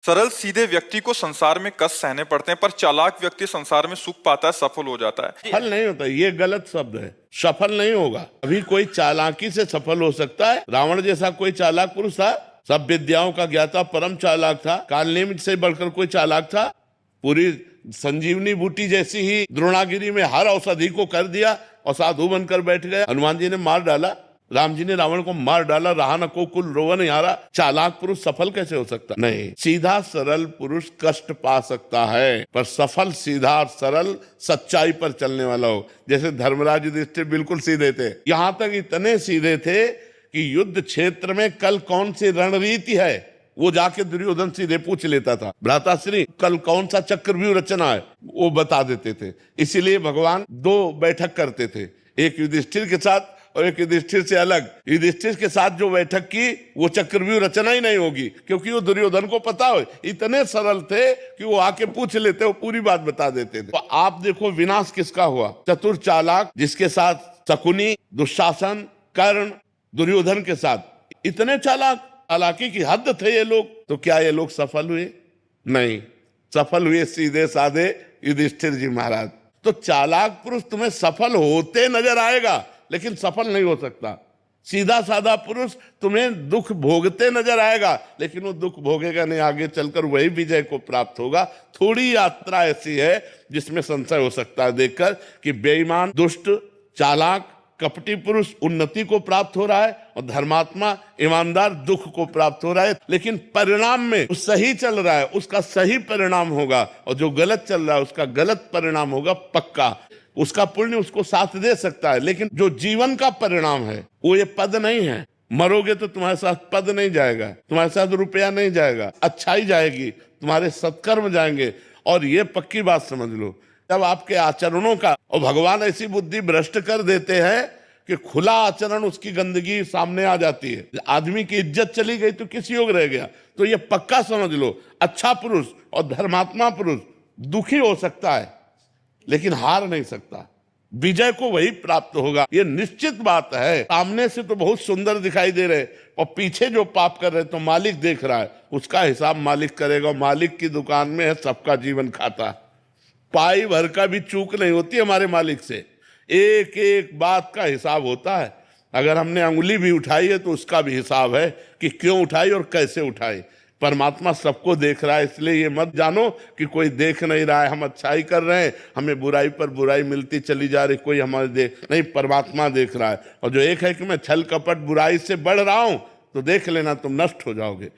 सरल सीधे व्यक्ति को संसार में कष्ट सहने पड़ते हैं, पर चालाक व्यक्ति संसार में सुख पाता है, सफल हो जाता है। सफल नहीं होता, ये गलत शब्द है। सफल नहीं होगा। अभी कोई चालाकी से सफल हो सकता है। रावण जैसा कोई चालाक पुरुष था, सब विद्याओं का ज्ञाता, परम चालाक था। कालनेमि से बढ़कर कोई चालाक था? पूरी संजीवनी बूटी जैसी ही द्रोणागिरी में हर औषधि को कर दिया और साधु बनकर बैठ गए। हनुमान जी ने मार डाला, राम जी ने रावण को मार डाला, रहा न को कुल रोवन हारा। चालाक पुरुष सफल कैसे हो सकता? नहीं, सीधा सरल पुरुष कष्ट पा सकता है, पर सफल सीधा और सरल सच्चाई पर चलने वाला हो। जैसे धर्मराज युधिष्ठिर बिल्कुल सीधे थे, यहां तक इतने सीधे थे कि युद्ध क्षेत्र में कल कौन सी रणनीति है वो जाके दुर्योधन सीधे पूछ लेता था। भ्राताश्री कल कौन सा चक्रव्यूह रचना है वो बता देते थे। इसीलिए भगवान दो बैठक करते थे, एक युधिष्ठिर के साथ और एक युधिष्ठिर से अलग। युधिष्ठिर के साथ जो बैठक की वो चक्रव्यूह रचना ही नहीं होगी, क्योंकि वो दुर्योधन को पता हो। इतने सरल थे कि वो आके पूछ लेते, वो पूरी बात बता देते थे। तो आप देखो विनाश किसका हुआ? चतुर चालाक, जिसके साथ शकुनी, दुशासन, कर्ण, दुर्योधन के साथ इतने चालाक, चालाकी की हद थे ये लोग। तो क्या ये लोग सफल हुए? नहीं, सफल हुए सीधे साधे युधिष्ठिर जी महाराज। तो चालाक पुरुष तुम्हें सफल होते नजर आएगा, लेकिन सफल नहीं हो सकता। सीधा साधा पुरुष तुम्हें दुख भोगते नजर आएगा, लेकिन वो दुख भोगेगा नहीं, आगे चलकर वही विजय को प्राप्त होगा। थोड़ी यात्रा ऐसी है जिसमें संशय हो सकता है देखकर कि बेईमान, दुष्ट, चालाक, कपटी पुरुष उन्नति को प्राप्त हो रहा है और धर्मात्मा, ईमानदार दुख को प्राप्त हो रहा है। लेकिन परिणाम में जो सही चल रहा है उसका सही परिणाम होगा, और जो गलत चल रहा है उसका गलत परिणाम होगा पक्का। उसका पुण्य उसको साथ दे सकता है, लेकिन जो जीवन का परिणाम है वो ये पद नहीं है। मरोगे तो तुम्हारे साथ पद नहीं जाएगा, तुम्हारे साथ रुपया नहीं जाएगा, अच्छाई जाएगी, तुम्हारे सत्कर्म जाएंगे। और ये पक्की बात समझ लो, जब आपके आचरणों का, और भगवान ऐसी बुद्धि भ्रष्ट कर देते हैं कि खुला आचरण उसकी गंदगी सामने आ जाती है। आदमी की इज्जत चली गई तो किस योग रह गया? तो ये पक्का समझ लो, अच्छा पुरुष और धर्मात्मा पुरुष दुखी हो सकता है लेकिन हार नहीं सकता। विजय को वही प्राप्त होगा, ये निश्चित बात है। सामने से तो बहुत सुंदर दिखाई दे रहे और पीछे जो पाप कर रहे तो मालिक देख रहा है, उसका हिसाब मालिक करेगा। मालिक की दुकान में है सबका जीवन खाता। पाई भर का भी चूक नहीं होती हमारे मालिक से, एक एक बात का हिसाब होता है। अगर हमने अंगुली भी उठाई है तो उसका भी हिसाब है कि क्यों उठाई और कैसे उठाई। परमात्मा सबको देख रहा है, इसलिए ये मत जानो कि कोई देख नहीं रहा है, हम अच्छाई कर रहे हैं, हमें बुराई पर बुराई मिलती चली जा रही, कोई हमारे देख नहीं। परमात्मा देख रहा है। और जो एक है कि मैं छल कपट बुराई से बढ़ रहा हूं, तो देख लेना तुम नष्ट हो जाओगे।